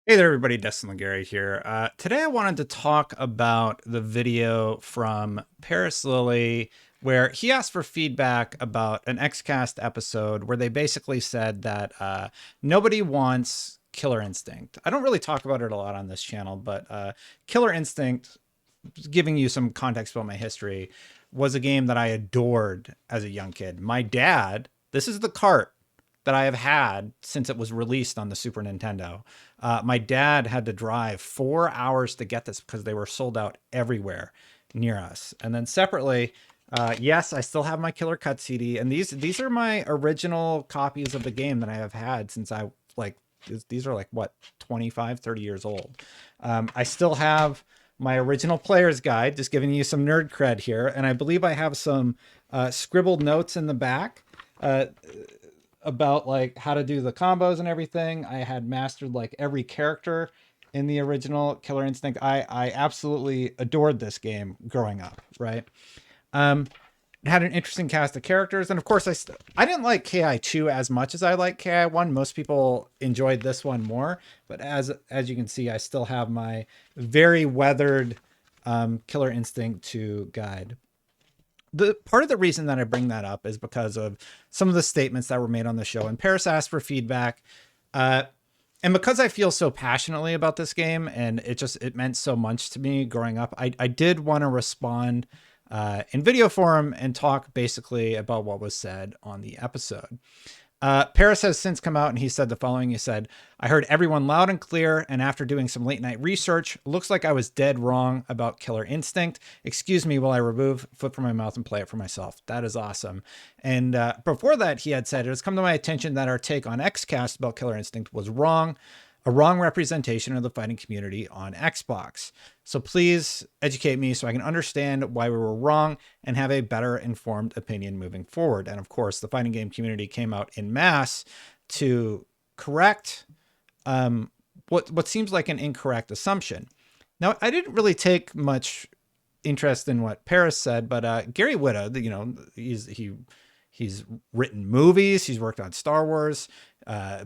Hey there, everybody. Destin Legary here. Today, I wanted to talk about the video from Paris Lilly, where he asked for feedback about an Xcast episode where they basically said that nobody wants Killer Instinct. I don't really talk about it a lot on this channel, but Killer Instinct, giving you some context about my history, was a game that I adored as a young kid. My dad, this is the cart that I have had since it was released on the Super Nintendo. My dad had to drive 4 hours to get this because they were sold out everywhere near us. And then separately, yes, I still have my Killer Cut CD, and these are my original copies of the game that I have had since I these are like what 25, 30 years old. I still have my original player's guide, just giving you some nerd cred here, and I believe I have some scribbled notes in the back. About like how to do the combos and everything. I had mastered like every character in the original Killer Instinct. I absolutely adored this game growing up, right? It had an interesting cast of characters, and of course I didn't like KI2 as much as I like KI1. Most people enjoyed this one more, but as you can see, I still have my very weathered Killer Instinct 2 guide. The part of the reason that I bring that up is because of some of the statements that were made on the show, and Paris asked for feedback. And because I feel so passionately about this game and it meant so much to me growing up, I did want to respond in video form and talk basically about what was said on the episode. Paris has since come out and he said the following. He said, "I heard everyone loud and clear, and after doing some late night research, looks like I was dead wrong about Killer Instinct. Excuse me while I remove foot from my mouth and play it for myself." That is awesome. And before that, he had said, "It has come to my attention that our take on Xcast about Killer Instinct was wrong, a wrong representation of the fighting community on Xbox. So please educate me so I can understand why we were wrong and have a better informed opinion moving forward." And of course, the fighting game community came out in mass to correct what seems like an incorrect assumption. Now, I didn't really take much interest in what Paris said, but Gary Whitta, he's written movies, he's worked on Star Wars,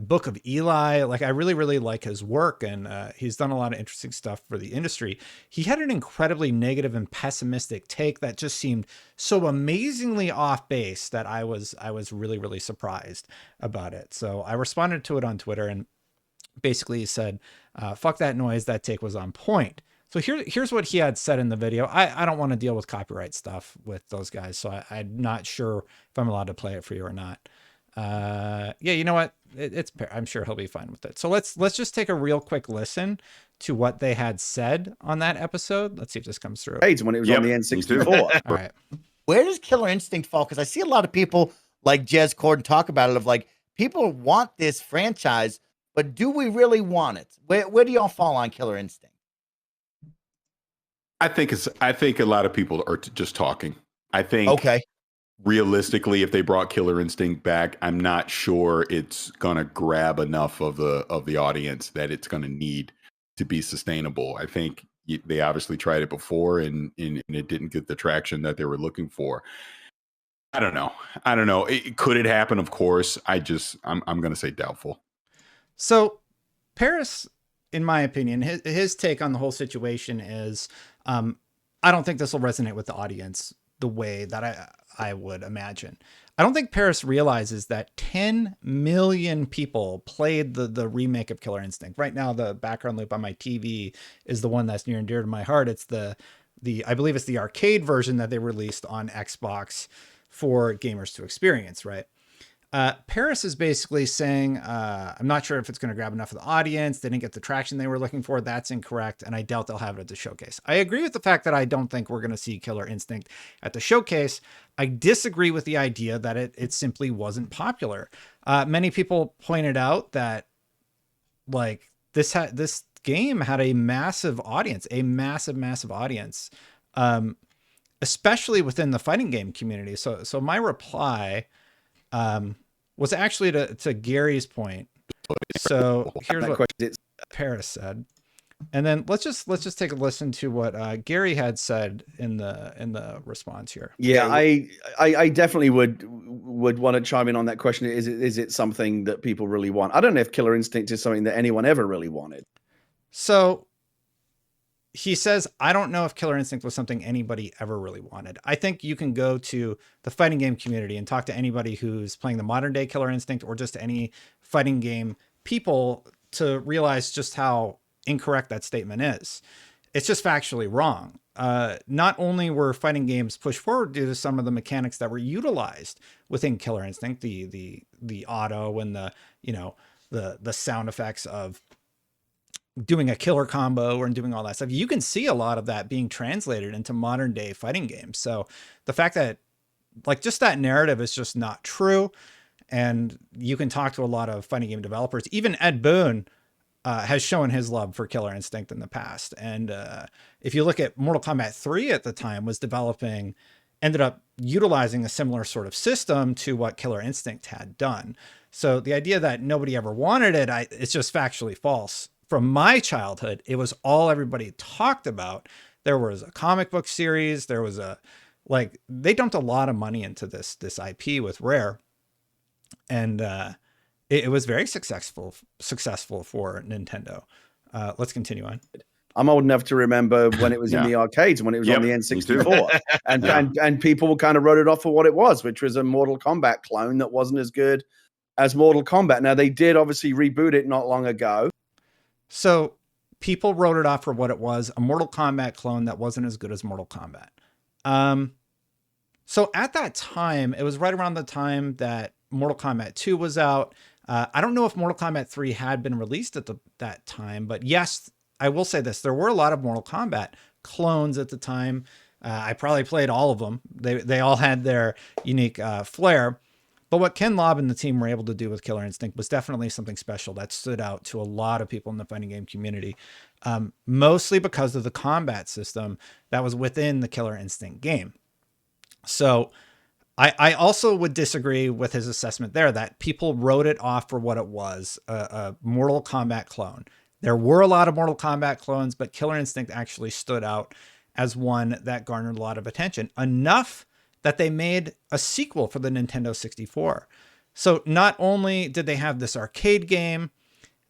Book of Eli. Like, I really, really like his work, and he's done a lot of interesting stuff for the industry. He had an incredibly negative and pessimistic take that just seemed so amazingly off base that I was really, really surprised about it. So I responded to it on Twitter and basically said, fuck that noise, that take was on point. So here's what he had said in the video. I don't want to deal with copyright stuff with those guys, so I'm not sure if I'm allowed to play it for you or not. Yeah, you know what? I'm sure he'll be fine with it. So let's just take a real quick listen to what they had said on that episode. Let's see if this comes through. When it was on the N64. All right. Where does Killer Instinct fall? Because I see a lot of people like Jez Corden talk about it, of like, people want this franchise, but do we really want it? Where do y'all fall on Killer Instinct? I think a lot of people are just talking. I think realistically, if they brought Killer Instinct back, I'm not sure it's gonna grab enough of the audience that it's gonna need to be sustainable. I think they obviously tried it before and it didn't get the traction that they were looking for. I don't know. Could it happen? Of course. I'm gonna say doubtful. So Paris, in my opinion, his take on the whole situation is, I don't think this will resonate with the audience the way that I would imagine. I don't think Paris realizes that 10 million people played the remake of Killer Instinct. Right now, the background loop on my TV is the one that's near and dear to my heart. It's I believe it's the arcade version that they released on Xbox for gamers to experience, right? Paris is basically saying, I'm not sure if it's going to grab enough of the audience. They didn't get the traction they were looking for. That's incorrect. And I doubt they'll have it at the showcase. I agree with the fact that I don't think we're going to see Killer Instinct at the showcase. I disagree with the idea that it simply wasn't popular. Many people pointed out that like this game had a massive audience, especially within the fighting game community. So my reply, was actually to Gary's point. So here's what Paris said, and then let's just take a listen to what Gary had said in the response here. Yeah, I definitely would want to chime in on that question. Is it something that people really want? I don't know if Killer Instinct is something that anyone ever really wanted. So he says, I don't know if Killer Instinct was something anybody ever really wanted. I think you can go to the fighting game community and talk to anybody who's playing the modern day Killer Instinct or just any fighting game people to realize just how incorrect that statement is. It's just factually wrong. Not only were fighting games pushed forward due to some of the mechanics that were utilized within Killer Instinct, the auto and the sound effects of doing a killer combo and doing all that stuff. You can see a lot of that being translated into modern day fighting games. So the fact that like just that narrative is just not true. And you can talk to a lot of fighting game developers. Even Ed Boon has shown his love for Killer Instinct in the past. And if you look at Mortal Kombat 3 at the time ended up utilizing a similar sort of system to what Killer Instinct had done. So the idea that nobody ever wanted it, it's just factually false. From my childhood, it was all everybody talked about. There was a comic book series. There was they dumped a lot of money into this IP with Rare. And it was very successful for Nintendo. Let's continue on. I'm old enough to remember when it was in the arcades, when it was on the N64, and people kind of wrote it off for what it was, which was a Mortal Kombat clone that wasn't as good as Mortal Kombat. Now they did obviously reboot it not long ago. So people wrote it off for what it was, a Mortal Kombat clone that wasn't as good as Mortal Kombat. So at that time, it was right around the time that Mortal Kombat 2 was out. I don't know if Mortal Kombat 3 had been released at that time, but yes, I will say this. There were a lot of Mortal Kombat clones at the time. I probably played all of them. They all had their unique flair. But what Ken Lobb and the team were able to do with Killer Instinct was definitely something special that stood out to a lot of people in the fighting game community, mostly because of the combat system that was within the Killer Instinct game. So I also would disagree with his assessment there that people wrote it off for what it was, a Mortal Kombat clone. There were a lot of Mortal Kombat clones, but Killer Instinct actually stood out as one that garnered a lot of attention, enough that they made a sequel for the Nintendo 64. So not only did they have this arcade game,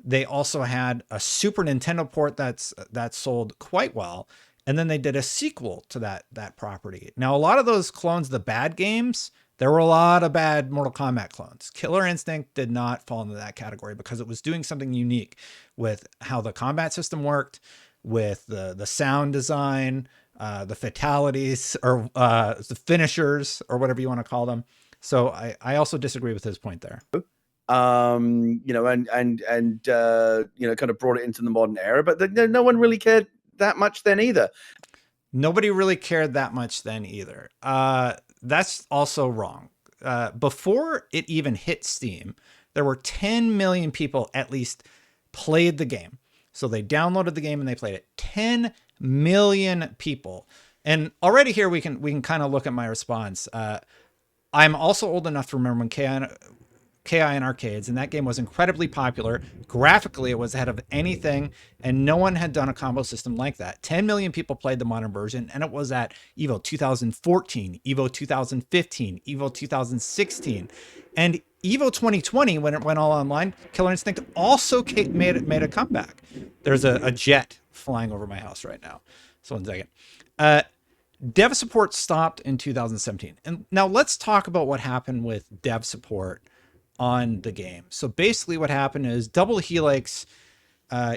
they also had a Super Nintendo port that sold quite well. And then they did a sequel to that property. Now, a lot of those clones, the bad games, there were a lot of bad Mortal Kombat clones. Killer Instinct did not fall into that category because it was doing something unique with how the combat system worked, with the sound design, the fatalities, or the finishers, or whatever you want to call them. So I also disagree with his point there. And kind of brought it into the modern era, but no one really cared that much then either. Nobody really cared that much then either. That's also wrong. Before it even hit Steam, there were 10 million people at least played the game. So they downloaded the game and they played it. 10 million people. And already here we can kind of look at my response. I'm also old enough to remember when KI in arcades, and that game was incredibly popular. Graphically, it was ahead of anything, and no one had done a combo system like that. 10 million people played the modern version, and it was at EVO 2014, EVO 2015, EVO 2016, and EVO 2020, when it went all online, Killer Instinct also made a comeback. There's a jet flying over my house right now. So 1 second. Dev support stopped in 2017. And now let's talk about what happened with dev support on the game. So basically what happened is Double Helix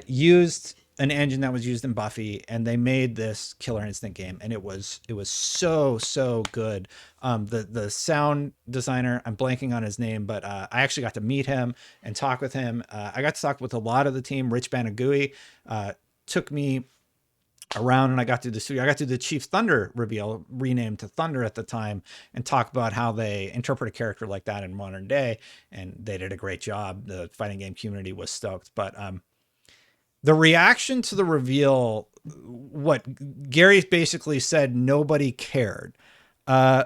used an engine that was used in Buffy, and they made this Killer Instinct game, and it was so good. The sound designer, I'm blanking on his name, but I actually got to meet him and talk with him. I got to talk with a lot of the team. Rich Banagui took me around, and I got to the studio. I got to the Chief Thunder reveal, renamed to Thunder at the time, and talk about how they interpret a character like that in modern day, and they did a great job. The fighting game community was stoked, but the reaction to the reveal, what Gary basically said, nobody cared. I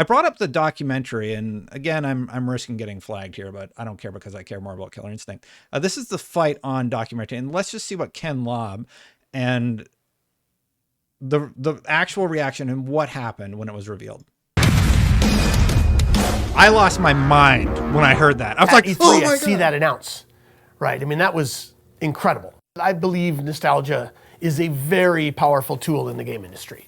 brought up the documentary, and again, I'm risking getting flagged here, but I don't care because I care more about Killer Instinct. This is the Fight On documentary, and let's just see what Ken Lobb and the actual reaction and what happened when it was revealed. I lost my mind when I heard that. I was like, E3, oh my God. See that announce, right? I mean, that was incredible. I believe nostalgia is a very powerful tool in the game industry.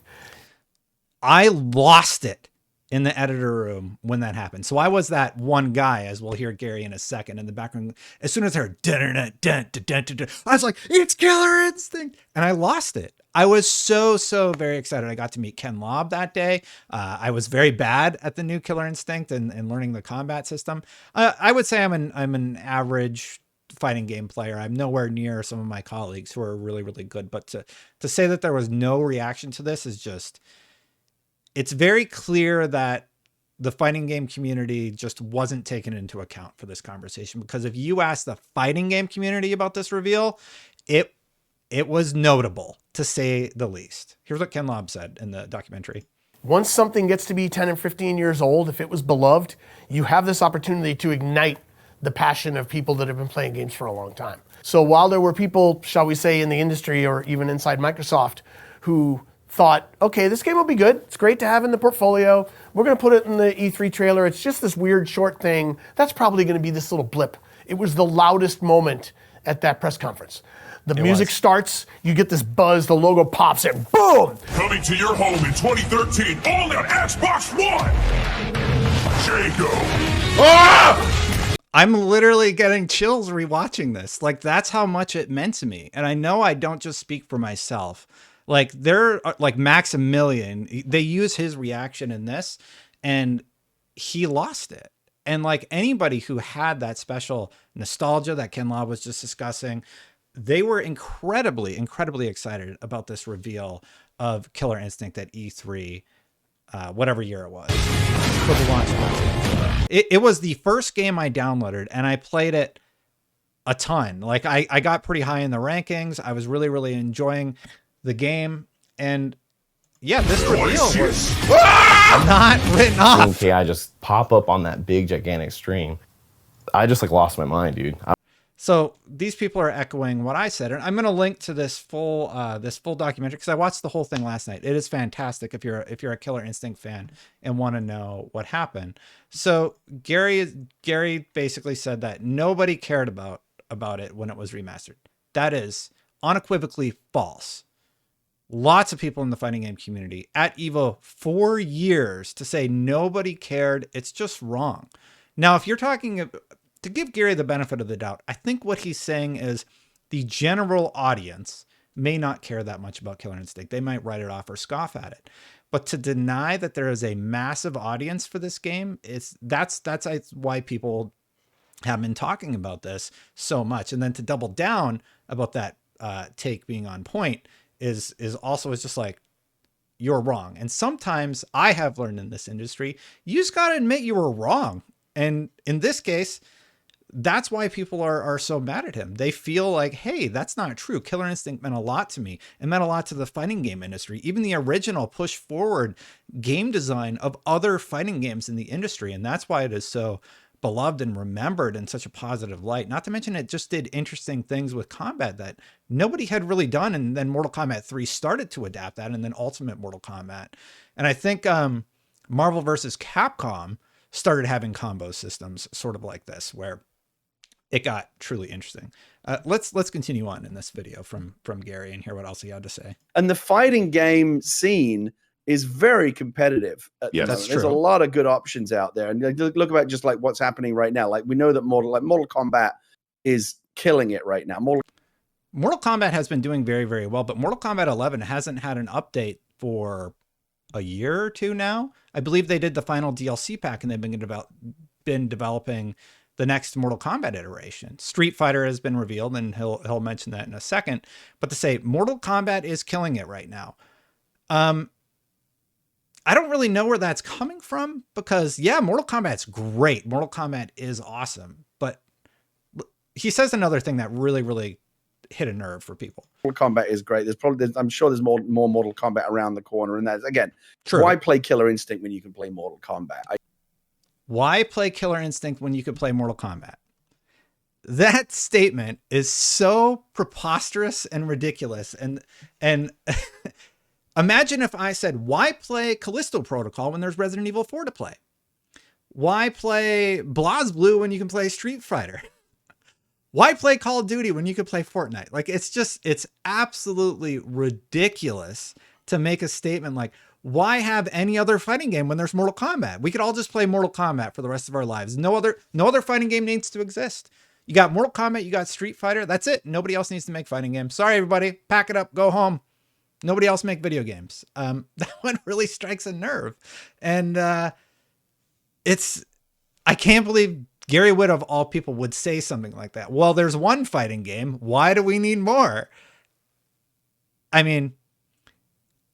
I lost it in the editor room when that happened. So I was that one guy, as we'll hear Gary in a second, in the background. As soon as I heard, I was like, it's Killer Instinct. And I lost it. I was so very excited. I got to meet Ken Lobb that day. I was very bad at the new Killer Instinct and learning the combat system. I would say I'm an average fighting game player. I'm nowhere near some of my colleagues who are really good. But to say that there was no reaction to this is just, it's very clear that the fighting game community just wasn't taken into account for this conversation. Because if you ask the fighting game community about this reveal, it was notable, to say the least. Here's what Ken Lobb said in the documentary. Once something gets to be 10 and 15 years old, if it was beloved, you have this opportunity to ignite the passion of people that have been playing games for a long time. So while there were people, shall we say, in the industry or even inside Microsoft who thought, okay, this game will be good. It's great to have in the portfolio. We're going to put it in the E3 trailer. It's just this weird short thing. That's probably going to be this little blip. It was the loudest moment at that press conference. The music starts, you get this buzz, the logo pops, and boom! Coming to your home in 2013, only on Xbox One! Jacob! Ah! I'm literally getting chills rewatching this. Like, that's how much it meant to me. And I know I don't just speak for myself. Like, they're like Maximilian, they use his reaction in this, and he lost it. And like anybody who had that special nostalgia that Ken Lobb was just discussing, they were incredibly excited about this reveal of Killer Instinct at E3, whatever year it was. For the launch. It was the first game I downloaded, and I played it a ton. Like I got pretty high in the rankings. I was really enjoying the game, and yeah, this reveal was not written off. KI just pop up on that big gigantic stream. I just like lost my mind, dude. So these people are echoing what I said, and I'm going to link to this full documentary because I watched the whole thing last night. It is fantastic if you're a Killer Instinct fan and want to know what happened. So Gary basically said that nobody cared about it when it was remastered. That is unequivocally false. Lots of people in the fighting game community at EVO 4 years to say nobody cared. It's just wrong. Now, if you're talking to give Gary the benefit of the doubt, I think what he's saying is the general audience may not care that much about Killer Instinct. They might write it off or scoff at it. But to deny that there is a massive audience for this game, that's why people have been talking about this so much. And then to double down about that take being on point is just like, you're wrong. And sometimes I have learned in this industry, you just got to admit you were wrong. And in this case, that's why people are so mad at him. They feel like, hey, that's not true. Killer Instinct meant a lot to me. It meant a lot to the fighting game industry. Even the original push forward game design of other fighting games in the industry. And that's why it is so beloved and remembered in such a positive light. Not to mention it just did interesting things with combat that nobody had really done. And then Mortal Kombat 3 started to adapt that, and then Ultimate Mortal Kombat. And I think Marvel vs. Capcom started having combo systems sort of like this, where it got truly interesting. Let's continue on in this video from Gary and hear what else he had to say. And the fighting game scene is very competitive. Yes, that's There's true. a lot of good options out there. And look about just like what's happening right now. Like we know that Mortal Kombat is killing it right now. Mortal Kombat has been doing very well, but Mortal Kombat 11 hasn't had an update for a year or two now. I believe they did the final DLC pack, and they've been developing the next Mortal Kombat iteration. Street Fighter has been revealed, and he'll mention that in a second. But to say Mortal Kombat is killing it right now, I don't really know where that's coming from, because yeah, Mortal Kombat's great. Mortal Kombat is awesome. But he says another thing that really hit a nerve for people. Mortal Kombat is great. I'm sure there's more Mortal Kombat around the corner, and that's again, True. Why play Killer Instinct when you can play Mortal Kombat? Why play Killer Instinct when you could play Mortal Kombat? That statement is so preposterous and ridiculous. And imagine if I said, why play Callisto Protocol when there's Resident Evil 4 to play? Why play BlazBlue when you can play Street Fighter? Why play Call of Duty when you could play Fortnite? Like, it's absolutely ridiculous to make a statement like, why have any other fighting game when there's Mortal Kombat? We could all just play Mortal Kombat for the rest of our lives. No other fighting game needs to exist. You got Mortal Kombat, you got Street Fighter. That's it. Nobody else needs to make fighting games. Sorry, everybody. Pack it up. Go home. Nobody else make video games. That one really strikes a nerve. And I can't believe Gary Witt of all people would say something like that. Well, there's one fighting game. Why do we need more? I mean,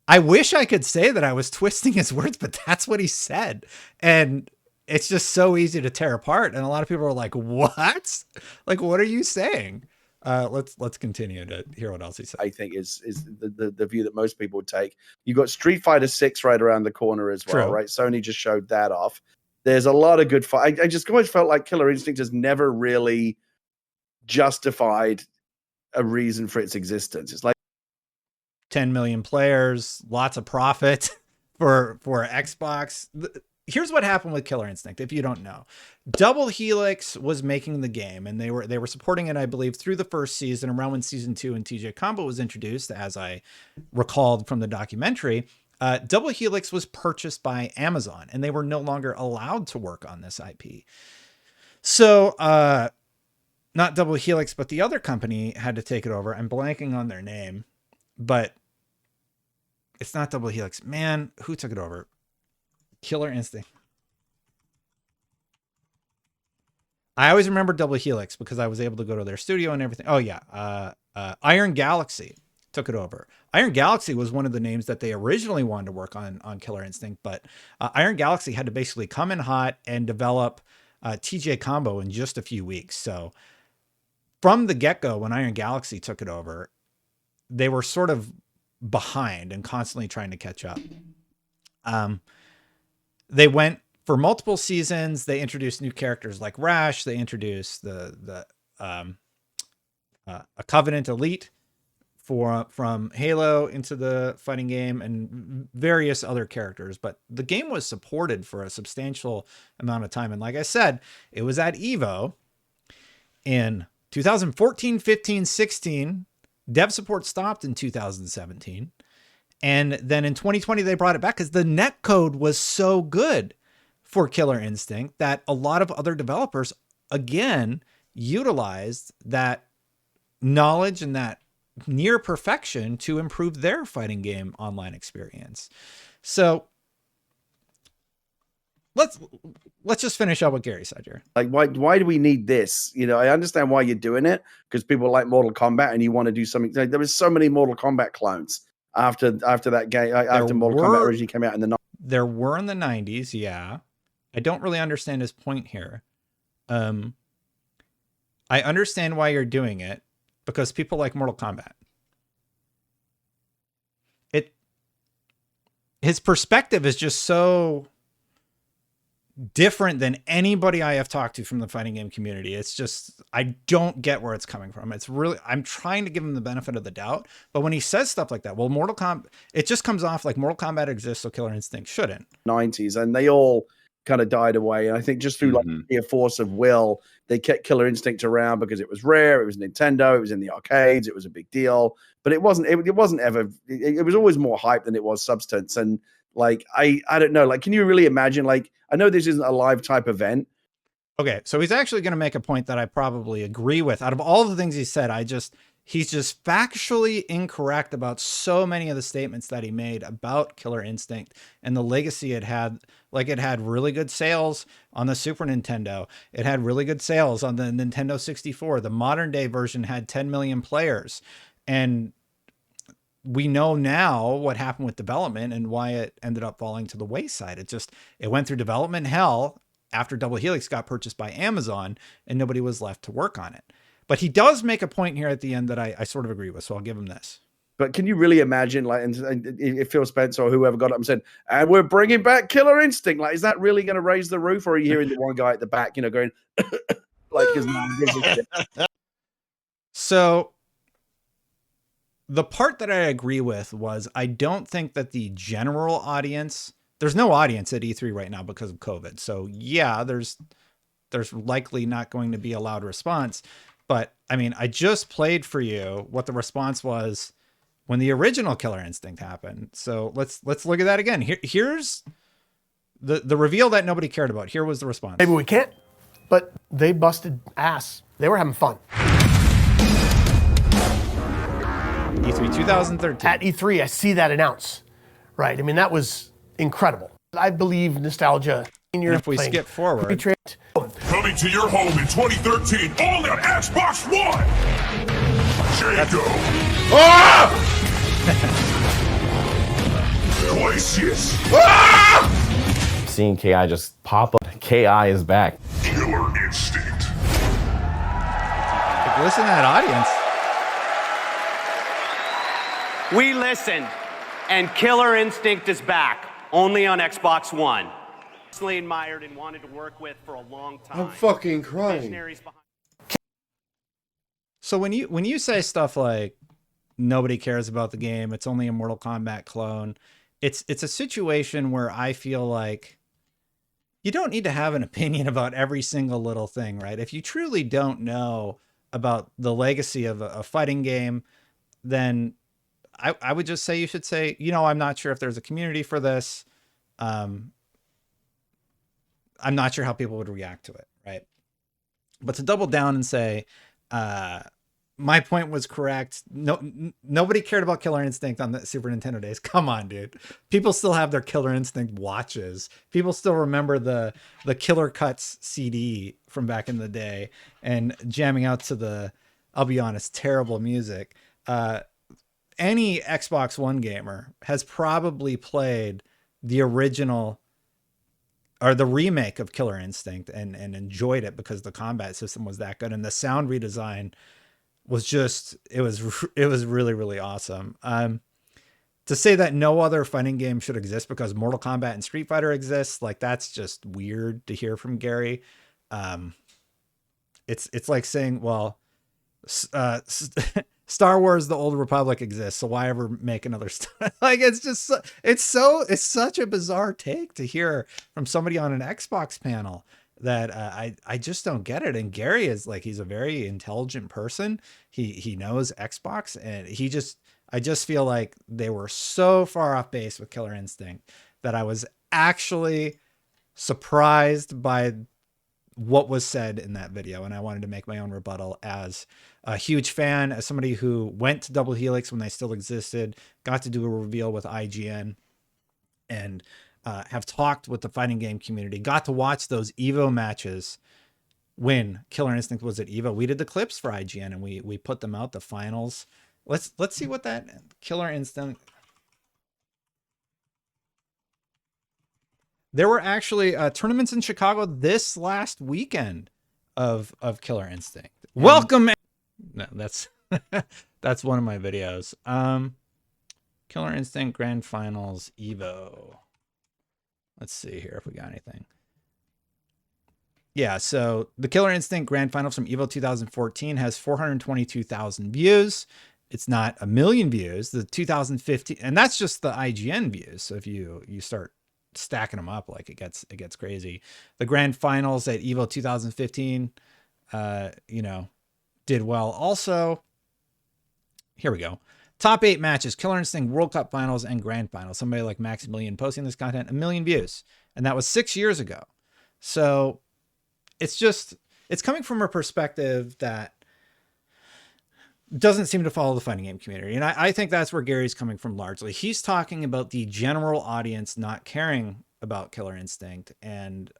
I wish I could say that I was twisting his words, but that's what he said. And it's just so easy to tear apart. And a lot of people are like, what? Like, what are you saying? Let's continue to hear what else he said. I think is the view that most people would take. You got Street Fighter 6 right around the corner as well, right? Sony just showed that off. There's a lot of good fight. I just always felt like Killer Instinct has never really justified a reason for its existence. It's like 10 million players, lots of profit for Xbox. Here's what happened with Killer Instinct, if you don't know. Double Helix was making the game, and they were supporting it, I believe, through the first season, around when season 2 and TJ Combo was introduced, as I recalled from the documentary. Double Helix was purchased by Amazon, and they were no longer allowed to work on this IP. So, not Double Helix, but the other company had to take it over. I'm blanking on their name, but it's not Double Helix. Man, who took it over? Killer Instinct. I always remember Double Helix because I was able to go to their studio and everything. Oh yeah. Iron Galaxy took it over. Iron Galaxy was one of the names that they originally wanted to work on Killer Instinct, but Iron Galaxy had to basically come in hot and develop TJ Combo in just a few weeks. So from the get-go, when Iron Galaxy took it over, they were sort of behind and constantly trying to catch up. They went for multiple seasons. They introduced new characters like Rash. They introduced a Covenant Elite from Halo into the fighting game and various other characters. But the game was supported for a substantial amount of time. And like I said, it was at EVO in 2014, 15, 16. Dev support stopped in 2017. And then in 2020, they brought it back because the netcode was so good for Killer Instinct that a lot of other developers, again, utilized that knowledge and that near perfection to improve their fighting game online experience. So let's just finish up what Gary said here. Like, why do we need this? You know, I understand why you're doing it because people like Mortal Kombat and you want to do something. Like, there was so many Mortal Kombat clones after that game, after Mortal Kombat originally came out in the 90s. There were in the 90s, yeah. I don't really understand his point here. I understand why you're doing it because people like Mortal Kombat. His perspective is just so different than anybody I have talked to from the fighting game community. It's just, I don't get where it's coming from. It's really, I'm trying to give him the benefit of the doubt, but when he says stuff like that, well, Mortal Kombat, it just comes off like Mortal Kombat exists, so Killer Instinct shouldn't. 90s, and they all kind of died away. And I think just through like a force of will, they kept Killer Instinct around because it was rare. It was Nintendo. It was in the arcades. It was a big deal, but it wasn't ever, it was always more hype than it was substance. And like, I don't know, like, can you really imagine, like, I know this isn't a live type event. Okay. So he's actually going to make a point that I probably agree with. Out of all the things he said, he's just factually incorrect about so many of the statements that he made about Killer Instinct and the legacy it had. Like, it had really good sales on the Super Nintendo. It had really good sales on the Nintendo 64. The modern day version had 10 million players. And we know now what happened with development and why it ended up falling to the wayside. It went through development hell after Double Helix got purchased by Amazon and nobody was left to work on it. But he does make a point here at the end that I sort of agree with, so I'll give him this. But can you really imagine, like, and if Phil Spencer or whoever got up and said, and we're bringing back Killer Instinct, like, is that really going to raise the roof? Or are you hearing the one guy at the back, you know, going, like, his man gives a shit? So the part that I agree with was I don't think that the general audience, there's no audience at E3 right now because of COVID. So yeah, there's likely not going to be a loud response. But I mean, I just played for you what the response was when the original Killer Instinct happened. So let's look at that again. Here's the reveal that nobody cared about. Here was the response. Maybe we can't, but they busted ass. They were having fun. E3 2013. At E3, I see that announce. Right. I mean, that was incredible. I believe nostalgia. And if we skip forward. Coming to your home in 2013, only on Xbox One. Jago. Ah! Glacius. Ah! Seeing KI just pop up. KI is back. Killer Instinct. Listen to that audience. We listened, and Killer Instinct is back, only on Xbox One. Personally admired and wanted to work with for a long time. I'm fucking crying. So when you say stuff like nobody cares about the game, it's only a Mortal Kombat clone, it's a situation where I feel like you don't need to have an opinion about every single little thing, right? If you truly don't know about the legacy of a fighting game, then I would just say you should say, you know, I'm not sure if there's a community for this. I'm not sure how people would react to it, right? But to double down and say, my point was correct. Nobody cared about Killer Instinct on the Super Nintendo days. Come on, dude. People still have their Killer Instinct watches. People still remember the Killer Cuts CD from back in the day and jamming out to the, I'll be honest, terrible music. Any Xbox One gamer has probably played the original or the remake of Killer Instinct and enjoyed it because the combat system was that good. And the sound redesign was just, it was really, really awesome. To say that no other fighting game should exist because Mortal Kombat and Street Fighter exists, like that's just weird to hear from Gary. It's like saying, well, Star Wars: The Old Republic exists, so why ever make another Star? Like it's such a bizarre take to hear from somebody on an Xbox panel that I just don't get it. And Gary is like, he's a very intelligent person. He knows Xbox, and I just feel like they were so far off base with Killer Instinct that I was actually surprised by what was said in that video. And I wanted to make my own rebuttal as a huge fan, as somebody who went to Double Helix when they still existed, got to do a reveal with IGN, and have talked with the fighting game community, got to watch those Evo matches when Killer Instinct was at Evo. We did the clips for IGN and we put them out, the finals. Let's see what that Killer Instinct. There were actually tournaments in Chicago this last weekend of Killer Instinct. Welcome. No, that's that's one of my videos. Killer Instinct Grand Finals Evo. Let's see here if we got anything. Yeah, so the Killer Instinct Grand Finals from Evo 2014 has 422,000 views. It's not 1 million views. The 2015, and that's just the IGN views. So if you start stacking them up, like it gets crazy. The Grand Finals at Evo 2015, did well. Also, here we go. Top 8 matches, Killer Instinct World Cup Finals and Grand Finals. Somebody like Maximilian posting this content, 1 million views. And that was 6 years ago. So it's coming from a perspective that doesn't seem to follow the fighting game community. And I think that's where Gary's coming from largely. He's talking about the general audience not caring about Killer Instinct. And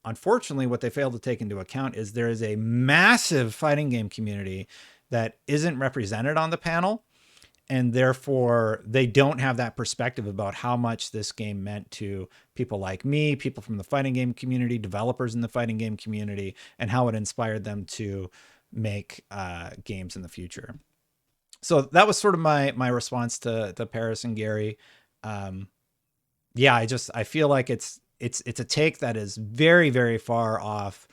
unfortunately, what they fail to take into account is there is a massive fighting game community that isn't represented on the panel. And therefore, they don't have that perspective about how much this game meant to people like me, people from the fighting game community, developers in the fighting game community, and how it inspired them to make games in the future. So that was sort of my response to Paris and Gary. I feel like it's a take that is very, very far off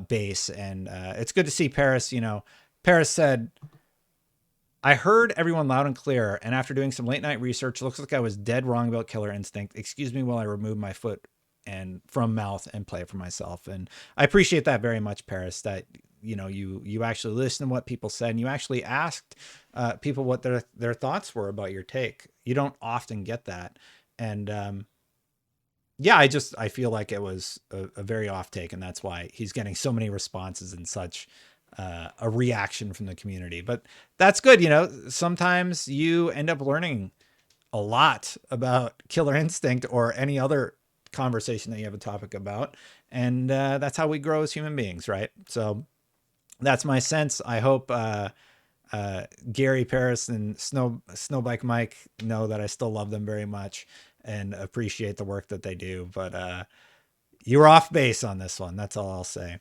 base. And it's good to see Paris. Paris said, I heard everyone loud and clear, and after doing some late night research, looks like I was dead wrong about Killer Instinct. Excuse me while I remove my foot from mouth and play it for myself. And I appreciate that very much, Paris, that you actually listened to what people said, and you actually asked people what their thoughts were about your take. You don't often get that. And yeah, I feel like it was a very off take, and that's why he's getting so many responses and such a reaction from the community. But that's good. Sometimes you end up learning a lot about Killer Instinct or any other conversation that you have a topic about. And that's how we grow as human beings, right? So that's my sense. I hope Gary, Paris, and Snowbike Mike know that I still love them very much and appreciate the work that they do. But you were off base on this one. That's all I'll say.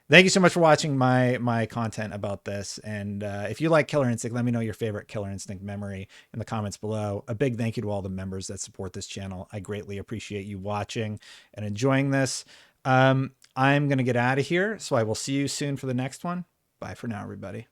Thank you so much for watching my content about this. And if you like Killer Instinct, let me know your favorite Killer Instinct memory in the comments below. A big thank you to all the members that support this channel. I greatly appreciate you watching and enjoying this. I'm going to get out of here, so I will see you soon for the next one. Bye for now, everybody.